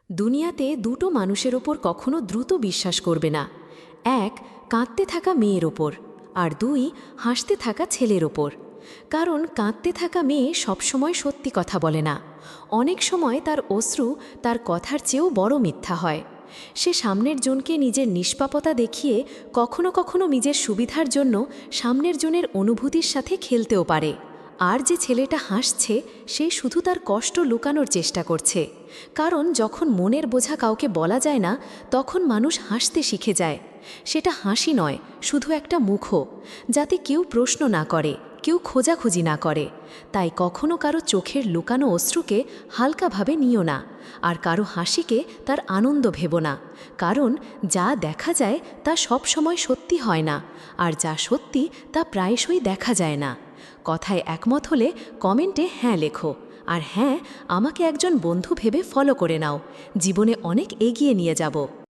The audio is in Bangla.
দুনিয়াতে দুটো মানুষের ওপর কখনো দ্রুত বিশ্বাস করবে না। এক, কাঁদতে থাকা মেয়ের ওপর, আর দুই, হাসতে থাকা ছেলের ওপর। কারণ কাঁদতে থাকা মেয়ে সবসময় সত্যি কথা বলে না। অনেক সময় তার অশ্রু তার কথার চেয়েও বড় মিথ্যা হয়। সে সামনের জনকে নিজের নিষ্পাপতা দেখিয়ে কখনো কখনো নিজের সুবিধার জন্য সামনের জনের অনুভূতির সাথে খেলতেও পারে। আর যে ছেলেটা হাসছে সে শুধু তার কষ্ট লুকানোর চেষ্টা করছে। কারণ যখন মনের বোঝা কাউকে বলা যায় না, তখন মানুষ হাসতে শিখে যায়। সেটা হাসি নয়, শুধু একটা মুখো, যাতে কেউ প্রশ্ন না করে, কেউ খোঁজাখুঁজি না করে। তাই কখনো কারো চোখের লুকানো অশ্রুকে হালকাভাবে নিও না, আর কারো হাসিকে তার আনন্দ ভেবো না। কারণ যা দেখা যায় তা সব সময় সত্যি হয় না, আর যা সত্যি তা প্রায়শই দেখা যায় না। কথায় একমত হলে কমেন্টে হ্যাঁ লেখো, আর হ্যাঁ, আমাকে একজন বন্ধু ভেবে ফলো করে নাও। জীবনে অনেক এগিয়ে নিয়ে যাব।